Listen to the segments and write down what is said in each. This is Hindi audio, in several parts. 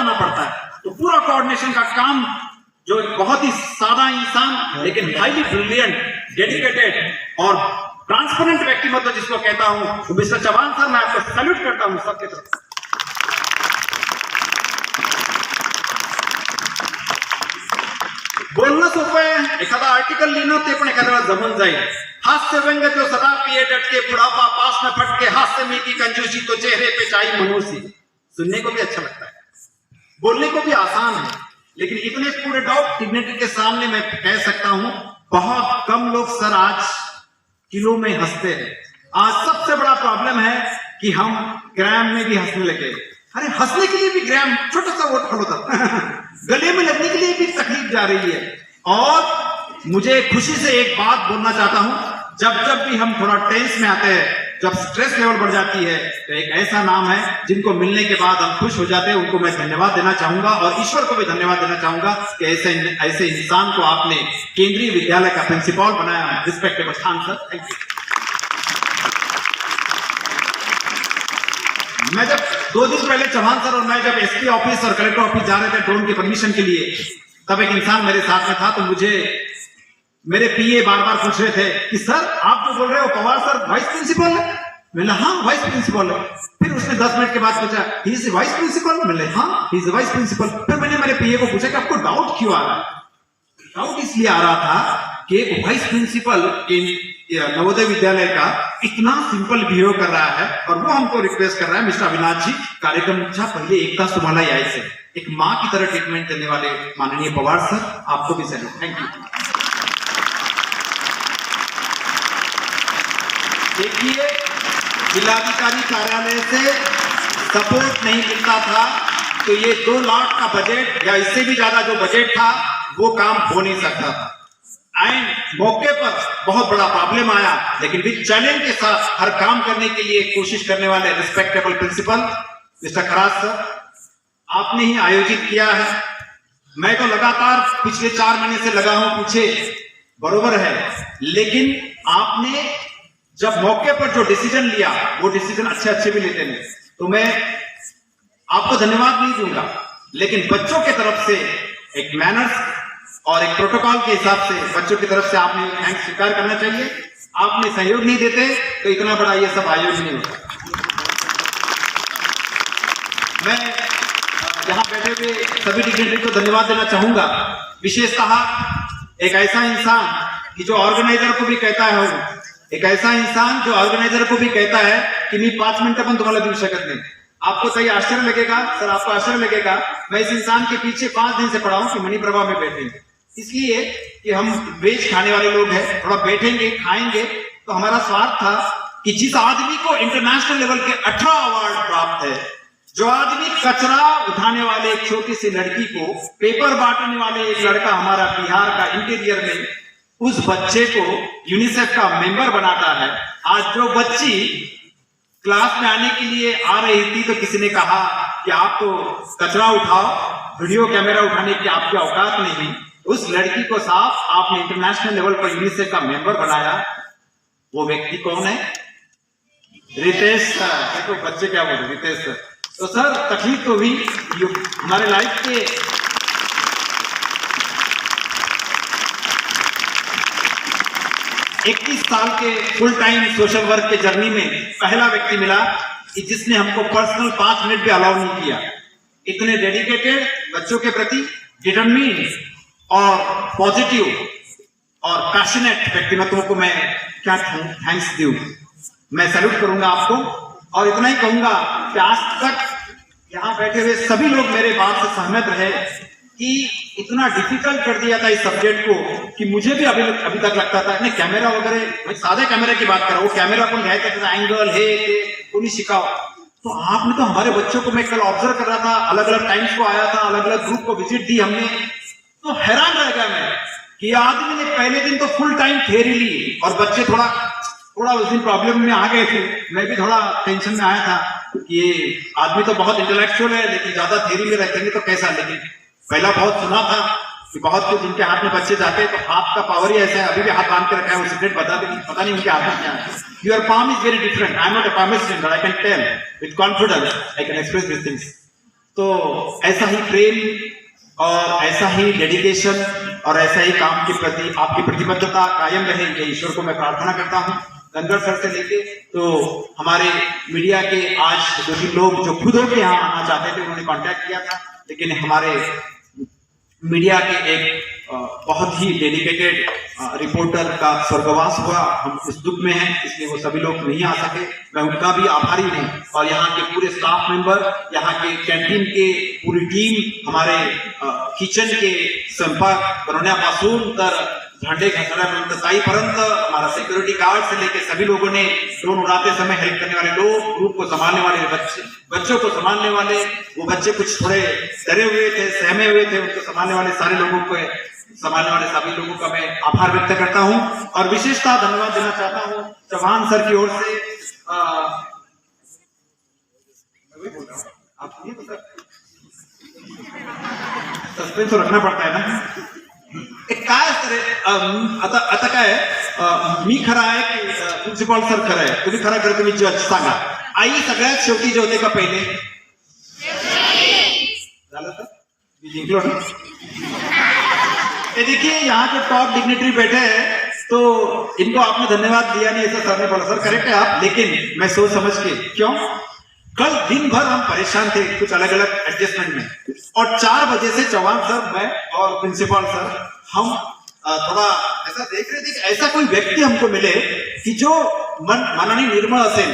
आना पड़ता है। तो पूरा कोऑर्डिनेशन का काम जो बहुत ही सादा इंसान लेकिन हाईली ब्रिलियंट, डेडिकेटेड और ट्रांसपेरेंट व्यक्तिमत्व जिसको कहता हूं, तो मिस्टर चौहान सर, मैं आपको सैल्यूट करता हूं सबके तरफ। बोलणं सोपं आहे, एखादा आर्टिकल लिहिणं ते पण एखाद्याला जमून जाईल। हास्य व्यंग जो सदा पिए डटके, बुढ़ापा पास न फटके, हास्य में की कंजूसी तो चेहरे पे चाही मनूसी। सुनने को भी अच्छा लगता है, बोलने को भी आसान है, लेकिन इतने पूरे टॉप डिग्निटी के सामने मैं कह सकता हूं, बहुत कम लोग सर आज किलो में हंसते हैं। आज सबसे बड़ा प्रॉब्लम है कि हम ग्राम में भी हंसने लगे। अरे हंसने के लिए भी ग्राम छोटा सा वोट होता गले में लगने के लिए भी तकलीफ जा रही है। और मुझे खुशी से एक बात बोलना चाहता हूं, जब भी हम थोड़ा टेंस में आते हैं, जब स्ट्रेस लेवल बढ़ जाती है, तो एक ऐसा नाम है जिनको मिलने के बाद हम खुश हो जाते हैं। उनको मैं धन्यवाद देना चाहूंगा और ईश्वर को भी धन्यवाद देना चाहूंगा कि ऐसे इंसान को आपने केंद्रीय विद्यालय का प्रिंसिपल बनाया। Respectable Khan sir, thank you. मैं जब 2 दिन पहले चौहान सर और मैं जब एसपी ऑफिस और कलेक्टर ऑफिस जा रहे थे ड्रोन के परमिशन के लिए, तब एक इंसान मेरे साथ में था। तो मुझे मेरे पीए बार बार पूछ रहे थे कि सर आप जो बोल रहे हो पवार सर वाइस प्रिंसिपल है? मैंने हाँ वाइस प्रिंसिपल है। फिर उसने 10 मिनट के बाद पूछा ही इज वाइस प्रिंसिपल? मैंने हाँ ही इज वाइस प्रिंसिपल। फिर मैंने मेरे पीए को पूछा कि आपको डाउट क्यों आ रहा है? डाउट इसलिए आ रहा था कि एक वाइस प्रिंसिपल नवोदय विद्यालय का इतना सिंपल बिहेव कर रहा है और वो हमको रिक्वेस्ट कर रहा है, मिस्टर अविनाश जी कार्यक्रमच्या पहिले 1 तास तुम्हाला यायचं। एक माँ की तरह ट्रीटमेंट देने वाले माननीय पवार सर, आपको भी सैल्यूट, थैंक यू। देखिए, जिलाधिकारी कार्यालय से सपोर्ट नहीं मिलता था तो ये 2 लाख का बजट या इससे भी ज्यादा जो बजट था वो काम हो नहीं सकता था। एंड मौके पर बहुत बड़ा प्रॉब्लम आया, लेकिन विद चैलेंज के साथ हर काम करने के लिए कोशिश करने वाले रिस्पेक्टेबल प्रिंसिपल मिस्टर खराज सर, आपने ही आयोजित किया है। मैं तो लगातार पिछले 4 महीने से लगा हूं पीछे, बरोबर है, लेकिन आपने जब मौके पर जो डिसीजन लिया वो डिसीजन अच्छे भी लेते हैं। तो मैं आपको धन्यवाद नहीं दूंगा, लेकिन बच्चों के तरफ से एक मैनर्स और एक प्रोटोकॉल के हिसाब से बच्चों की तरफ से आपने थैंक्स स्वीकार करना चाहिए। आपने सहयोग नहीं देते तो इतना बड़ा ये सब आयोजन नहीं होता। मैं यहां बैठे हुए सभी डिग्निटरी को धन्यवाद देना चाहूंगा, विशेषतः एक ऐसा इंसान कि जो ऑर्गेनाइजर को भी कहता है, एक ऐसा इंसान जो ऑर्गेनाइजर को भी कहता है कि मी 5 मिनिटं पण तुम्हाला देऊ शकत नाही। आपको सही आश्चर्य लगेगा सर, आपको आश्चर्य लगेगा, मैं इस इंसान के पीछे 5 दिन से पड़ा हूं कि मणिप्रभा में बैठे, इसलिए कि हम वेज खाने वाले लोग हैं, थोड़ा बैठेंगे खाएंगे। तो हमारा स्वार्थ था कि जिस आदमी को इंटरनेशनल लेवल के 18 अवार्ड प्राप्त है, जो आदमी कचरा उठाने वाले एक छोटी सी लड़की को पेपर बांटने वाले एक लड़का हमारा बिहार का इंटीरियर में, उस बच्चे को यूनिसेफ का मेंबर बनाता है। आज जो बच्ची क्लास में आने के लिए आ रही थी तो किसी ने कहा कि आप तो कचरा उठाओ, वीडियो कैमरा उठाने की आपकी औकात नहीं। उस लड़की को साफ आपने इंटरनेशनल लेवल पर यूनिसेफ का मेंबर बनाया। वो व्यक्ति कौन है? रितेश सर। देखो बच्चे क्या बोल रहे, रितेश सर। तो सर तकलीफ तो हुई, हमारे लाइफ के 21 साल के फुल टाइम सोशल वर्क के जर्नी में पहला व्यक्ति मिला कि जिसने हमको पर्सनल 5 मिनट भी अलाउ नहीं किया। इतने डेडिकेटेड बच्चों के प्रति, डिटरमिन और पॉजिटिव और पैशनेट व्यक्तित्वों को मैं क्या थैंक्स दूं। मैं सैल्यूट करूंगा आपको और इतना ही कहूंगा कि आज तक यहाँ बैठे हुए सभी लोग मेरे बात से सहमत रहे कि इतना डिफिकल्ट कर दिया था इस सब्जेक्ट को कि मुझे भी अभी तक लगता था नहीं कैमरा वगैरह, मैं सादे कैमरे की बात कर रहा हूँ, कैमरा कौन घ्यायचा त्याचा एंगल हे ते कोणी शिकाव। तो आपने तो हमारे बच्चों को, मैं कल ऑब्जर्व कर रहा था, अलग अलग टाइम्स को आया था, अलग अलग ग्रुप को विजिट दी हमने, तो हैरान रह गया मैं कि आदमी ने पहले दिन तो फुल टाइम थियरी ली और बच्चे थोड़ा उस दिन प्रॉब्लम में आ गए थे। मैं भी थोड़ा टेंशन में आया था कि आदमी तो बहुत इंटेलेक्चुअल है लेकिन ज्यादा थियरी में रखेंगे तो कैसा। लेकिन पहला बहुत सुना था कि बहुत कुछ जिनके हाथ में बच्चे जाते हैं तो हाथ का पावर ही ऐसा है, अभी भी हाथ बांध के रखा है, वो सीक्रेट पता नहीं उनके हाथ में क्या है। Your palm is very different. I am not a palmist, but I can tell with confidence, I can express these things. तो ऐसा ही प्रेम और ऐसा ही डेडिकेशन और ऐसा ही काम के प्रति आपकी प्रतिबद्धता कायम रहे, ये ईश्वर को मैं प्रार्थना करता हूँ। धनगढ़ सर से लेके तो हमारे मीडिया के आज 2-3 लोग जो खुद होकर यहाँ आना चाहते थे उन्होंने कांटेक्ट किया था, लेकिन हमारे मीडिया के एक बहुत ही डेडिकेटेड रिपोर्टर का स्वर्गवास हुआ, हम इस दुख में हैं, इसलिए वो सभी लोग नहीं आ सके। मैं उनका भी आभारी हूँ और यहाँ के पूरे स्टाफ मेंबर, यहाँ के कैंटीन के पूरी टीम, हमारे किचन के स्वयंपाक बनवण्यापासून तर भांडे घासण्यापर्यंत ताईपर्यंत, हमारा सिक्योरिटी गार्ड से लेकर सभी लोगों ने, ड्रोन उड़ाते समय हेल्प करने वाले लोग, ग्रुप को संभालने वाले बच्चों को संभालने वाले, वो बच्चे कुछ थोड़े डरे हुए थे, सहमे हुए थे, उनको संभालने वाले सारे लोगों को, संभालने वाले सभी लोगों का मैं आभार व्यक्त करता हूँ और विशेषता धन्यवाद देना चाहता हूँ चौहान सर की ओर से। सस्पेंस तो रखना पड़ता है ना। एक काय आता काय मी खरा आहे की प्रिन्सिपॉल सर खरं आहे? तुम्ही खरा खरं तुम्ही जज सांगा। आई सगळ्यात शेवटी जेवते का पहिले? झालं तर मी जिंकलो ना। ये देखिए यहाँ के टॉप डिग्निटरी बैठे हैं तो इनको आपने धन्यवाद दिया नहीं, ऐसा सर ने बोला। सर करेक्ट है आप, लेकिन मैं सोच समझ के, क्यों कल दिन भर हम परेशान थे कुछ अलग अलग एडजस्टमेंट में, और 4 बजे से चौहान सर, मैं और प्रिंसिपल सर हम थोड़ा ऐसा देख रहे थे कि ऐसा कोई व्यक्ति हमको मिले कि जो मनाने निर्मळ असेल,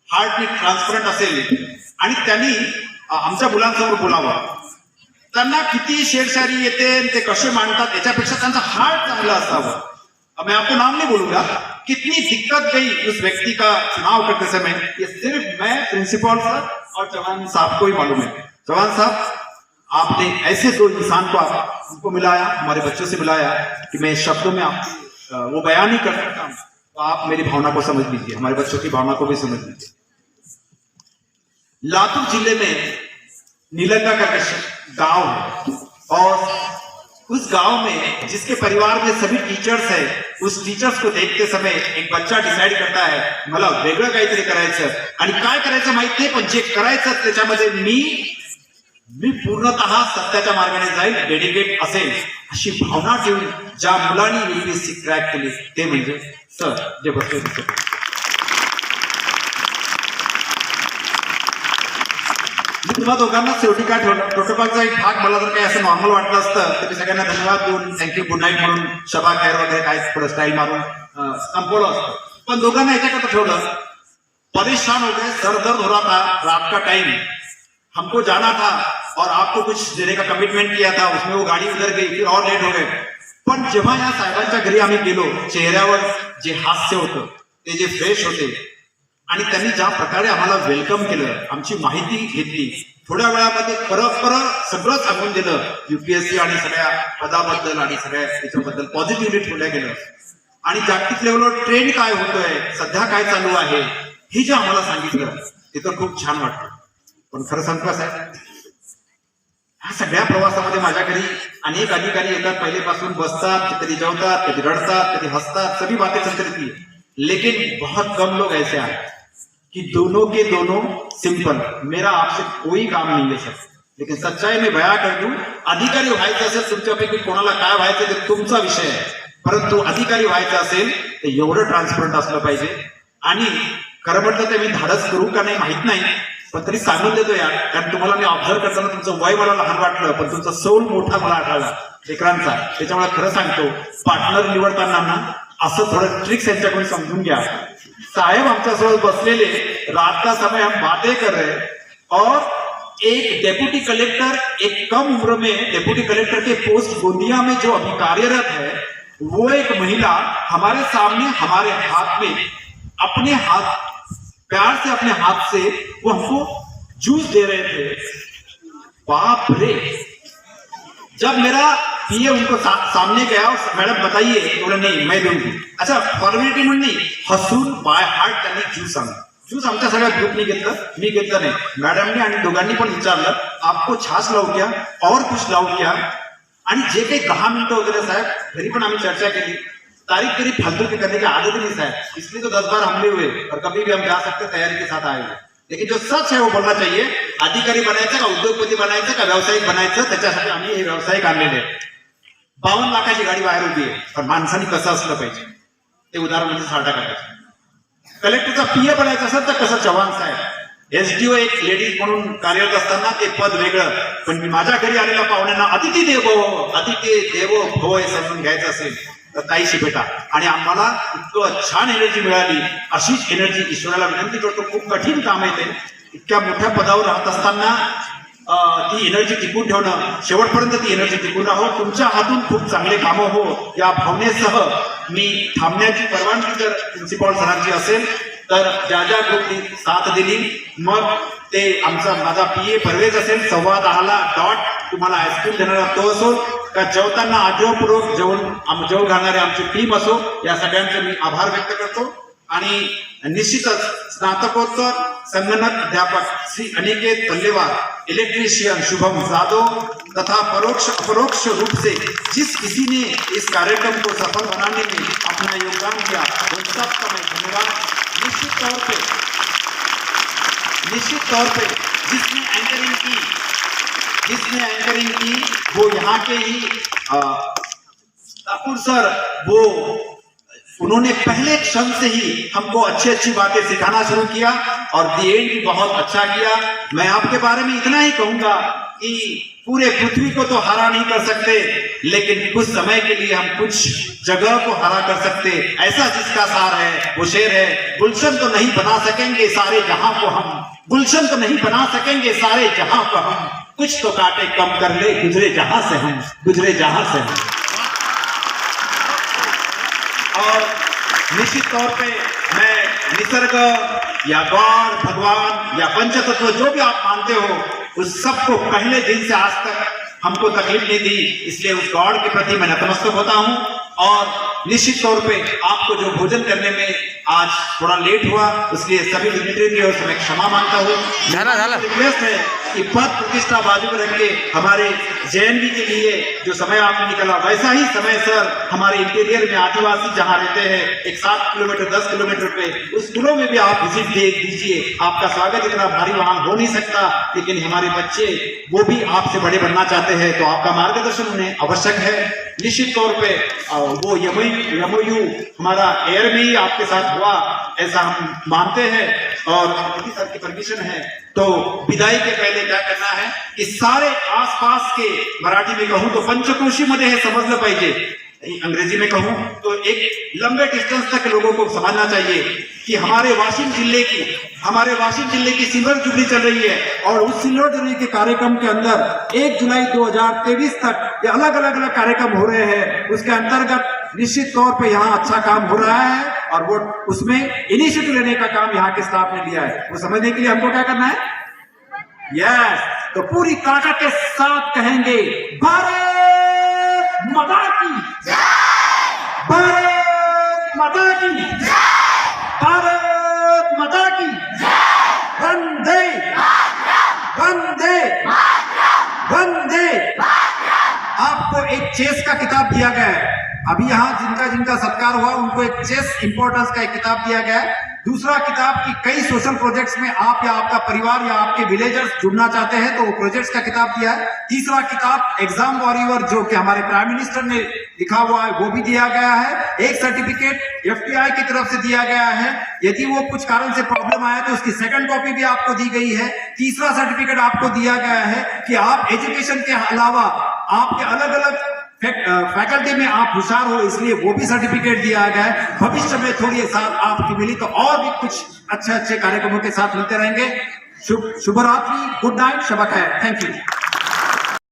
हार्टने ट्रान्सपरंट असेल आणि त्यांनी आमच्या मुलांसमोर बोलावं। त्यांना किती शेरशारी येते, ते कसे मांडतात, याच्यापेक्षा त्यांचा हार्ट चांगला असावं। मैं आपको नाम नहीं बोलूंगा, कितनी दिक्कत गई उस व्यक्ति का चुनाव करते समय, ये सिर्फ मैं, प्रिंसिपल सर और चौहान साहब को ही मालूम है। चौहान साहब, आपने ऐसे 2 इंसान को हमको मिलाया, हमारे बच्चों से मिलाया कि मैं शब्दों में आप वो बयान नहीं कर सकता हूं, तो आप मेरी भावना को समझ लीजिए, हमारे बच्चों की भावना को भी समझ लीजिए। लातूर जिले में नीलंगा का गांव है और उस गांव में जिसके परिवार में सभी टीचर्स है, उस टीचर्स को देखते समय एक बच्चा डिसाइड करता है मला वेगळं काहीतरी करायचं आणि काय करायचं माहित नाही, पण जे करायचं त्याच्यामध्ये मी पूर्णतः सत्याच्या मार्गाने जाईल, डेडिकेट असेल, अशी भावना ठेवून ज्या मुलांनी यूपीएससी क्रॅक केली ते म्हणजे सर जे बसले होते। तुम्हा दोघांना शेवटी काय ठेवलं, प्रोटोकॉलचा एक भाग मला जर काही असं नॉर्मल वाटलं असतं तर मी सगळ्यांना धन्यवाद देऊन थँक्यू गुड नाईट म्हणून शबा खैर वगैरे काय थोडं स्टाईल मारून संपवलं असतं, पण दोघांना याच्याकरता ठेवलं। परेशान हो गए, सर दर्द हो रहा था, रात का टाइम, हमको जाना था और आपको कुछ देने का कमिटमेंट किया था, उसमें वो गाड़ी उधर गई, फिर और लेट हो गए। पण जेव्हा या साहेबांच्या घरी आम्ही गेलो, चेहऱ्यावर जे हास्य होतं ते जे फ्रेश होते आणि त्यांनी ज्या प्रकारे आम्हाला वेलकम केलं, आमची माहिती घेतली, थोड्या वेळामध्ये खरं सगळं सांगून दिलं यूपीएससी आणि सगळ्या पदाबद्दल आणि सगळ्या याच्याबद्दल पॉझिटिव्हली ठेवल्या गेलं आणि जागतिक लेवलवर ट्रेंड काय होतोय, सध्या काय चालू आहे, हे जे आम्हाला सांगितलं ते तर खूप छान वाटतं। पण खरं सांगतो साहेब, ह्या सगळ्या प्रवासामध्ये माझ्या घरी अनेक अधिकारी येतात, पहिलेपासून बसतात, कधी जेवतात, कधी रडतात, कधी हसतात, सभी बातें चलती रहती है, लेकिन बहुत कम लोग ऐसे हैं कि दोनों के दोनों सिंपल, मेरा आपसे कोई काम नहीं है सर, लेकिन सच्चाई में बयान कर दूं, अधिकारी व्हायचं असेल तुमच्यापैकी कोणाला काय व्हायचं ते तुमचा विषय आहे, परंतु अधिकारी व्हायचं असेल तर एवढं ट्रान्सपरंट असलं पाहिजे। आणि खरं म्हटलं तर मी धाडस करू का नाही माहित नाही, पण तरी सांगून देतो यार, कारण तुम्हाला मी ऑब्झर्व करताना तुमचं वय मला लहान वाटलं, पण तुमचा सौल मोठा मला आढळला लेकरांचा, त्याच्यामुळे खरं सांगतो पार्टनर निवडताना ना असं थोडं ट्रिक्स यांच्याकडून समजून घ्या। साहेब आमच्यासोबत बसलेले, रात का समय हम बातें कर रहे और एक डेप्यूटी कलेक्टर, एक कम उम्र में डेप्यूटी कलेक्टर के पोस्ट गोंदिया में जो अभी कार्यरत है, वो एक महिला हमारे सामने हमारे हाथ में अपने हाथ, प्यार से अपने हाथ से वो हमको जूस दे रहे थे। बाप रे, जब मेरा पीए उनको सामने गया, मैडम बताइए, बोले नहीं मैं दूंगी। अच्छा फॉर्मेलिटी म्हणून नाही, हसून बाय हार्ट त्यांनी ज्यूस आणला। ज्यूस आमच्या सगळ्या ग्रुपने घेतलं, मी घेतलं नाही, मॅडमने आणि दोघांनी पण विचारलं आपको छाछ लावू क्या और कुछ लावू क्या, आणि जे काही 10 मिनिटं होते ना साहेब, घरी पण आम्ही चर्चा केली, तारीख करीब फालतू के करने की आदत नहीं साहब, इसलिए तो 10 बार हमले हुए और कभी भी हम जा सकते तैयारी के साथ आए हुए। लेकिन जो सच आहे वो बोलला चाहिए. अधिकारी बनायचं का उद्योगपती बनायचं का व्यावसायिक बनायचं, त्याच्यासाठी आम्ही हे व्यावसायिक आणलेले. 52 लाखाची गाडी बाहेर उभी आहे, पण माणसाने कसं असलं पाहिजे ते उदाहरण म्हणजे 60 टाकायचं. कलेक्टरचा पीए बनायचं असेल तर कसं चव्हाण साहेब. एसडीओ एक लेडीज म्हणून कार्यरत असताना ते पद वेगळं, पण मी माझ्या घरी आलेल्या पाहुण्यांना अतिथी देवो भव हे समजून घ्यायचं असेल तर ताईशी भेटा. आणि आम्हाला इतकं छान एनर्जी मिळाली. अशीच एनर्जी ईश्वराला विनंती करतो. खूप कठीण काम आहे ते. इतक्या मोठ्या पदावर राहत असताना ती एनर्जी टिकून ठेवणं, शेवटपर्यंत ती एनर्जी टिकून राहो. तुमच्या हातून खूप चांगले कामं हो या भावनेसह मी थांबण्याची परवानगी जर प्रिन्सिपॉल सरांची असेल तर ज्या गोष्टी साथ दिली, मग ते आमचा माझा पीए परवेज असेल 10:15 डॉट तुम्हाला आईस्क्रीम देणारा तो असो का जेवताना आग्रहपूर्वक जेवण घालणारे आमची टीम असो, या सगळ्यांचे मी आभार व्यक्त करतो. आणि निश्चितच स्नातकोत्तर संगणक अध्यापक श्री अनिकेत पल्लेवार, इलेक्ट्रीशियन शुभम जादव तथा परोक्ष रूप से जिस किसी ने इस कार्यक्रम को सफल बनाने में अपना योगदान दिया, उन सबका मैं धन्यवाद. निश्चित तौर पे जिसने एंकरिंग की वो यहाँ के ही ठाकुर सर, वो उन्होंने पहले क्षण से ही हमको अच्छी बातें सिखाना शुरू किया और दी एंड भी बहुत अच्छा किया. मैं आपके बारे में इतना ही कहूंगा कि पूरे पृथ्वी को तो हरा नहीं कर सकते, लेकिन कुछ समय के लिए हम कुछ जगह को हरा कर सकते. ऐसा जिसका सार है वो शेर है, गुलशन तो नहीं बना सकेंगे सारे जहां को हम, गुलशन तो नहीं बना सकेंगे सारे जहां को हम, कुछ तो काटे कम कर ले गुजरे जहां से हम, गुजरे जहां से हम. और निश्चित तौर पे मैं निसर्ग या गॉड, भगवान या पंचतत्व जो भी आप मानते हो, उस सबको पहले दिन से आज तक हमको तकलीफ नहीं दी, इसलिए उस गॉड के प्रति मैं नतमस्तक होता हूं. और निश्चित तौर पे आपको जो भोजन करने में आज थोड़ा लेट हुआ, इसलिए सभी डिग्निटरी की ओर से मैं क्षमा मांगता हूँ. रिक्वेस्ट है कि पद प्रतिष्ठा बाजू में रख के हमारे जेएनवी के लिए जो समय आपने निकाला, वैसा ही समय सर हमारे इंटीरियर में आदिवासी जहाँ रहते हैं, एक 7 किलोमीटर 10 किलोमीटर पे, उस स्कूलों में भी आप विजिट दे दीजिए. आपका स्वागत इतना भारी वहां हो नहीं सकता, लेकिन हमारे बच्चे वो भी आपसे बड़े बनना चाहते हैं, तो आपका मार्गदर्शन उन्हें आवश्यक है. निश्चित तौर पे वो एमओयू हमारा एयर में ही आपके साथ हुआ ऐसा हम मानते हैं, और मोदी सर की परमिशन है. तो विदाई के पहले क्या करना है कि सारे आसपास के, मराठी में कहूं तो पंचकोशी मध्ये हे समजलं पाहिजे, अंग्रेजी में कहूं तो एक लंबे डिस्टेंस तक लोगों को समझना चाहिए कि हमारे वाशिम जिले की सिल्वर जुबली चल रही है, और उस सिल्वर जुबली के कार्यक्रम के अंदर 1 जुलाई 2023 तक ये अलग अलग कार्यक्रम हो रहे हैं. उसके अंतर्गत निश्चित तौर पे यहाँ अच्छा काम हो रहा है, और वो उसमें इनिशिएटिव लेने का काम यहाँ के स्टाफ ने लिया है. वो समझने के लिए हमको क्या करना है, यस, तो पूरी ताकत के साथ कहेंगे भारत माता की जय, भारत माता की जय, भारत माता की जय, वंदे वंदे वंदे. आपको एक चेस का किताब दिया गया है. अभी यहाँ जिनका सत्कार हुआ उनको एक चेस इंपॉर्टेंस का एक किताब दिया गया है. दूसरा किताब की कई सोशल प्रोजेक्ट्स में आप या आपका परिवार या आपके विलेजर्स जुड़ना चाहते हैं तो वो प्रोजेक्ट्स का किताब दिया है. तीसरा किताब एग्जाम वॉरियर जो कि हमारे प्राइम मिनिस्टर ने लिखा हुआ है वो भी दिया गया है. एक सर्टिफिकेट एफटीआई की तरफ से दिया गया है. यदि वो कुछ कारण से प्रॉब्लम आया तो उसकी सेकंड कॉपी भी आपको दी गई है. तीसरा सर्टिफिकेट आपको दिया गया है कि आप एजुकेशन के अलावा आपके अलग अलग फैकल्टी में आप होशियार हो, इसलिए वो भी सर्टिफिकेट दिया गया है. भविष्य में थोड़ी साथ आपकी मिली तो और भी कुछ अच्छे कार्यक्रमों के साथ मिलते रहेंगे. शुभ रात्रि, गुड नाइट, शब खैर. Thank you.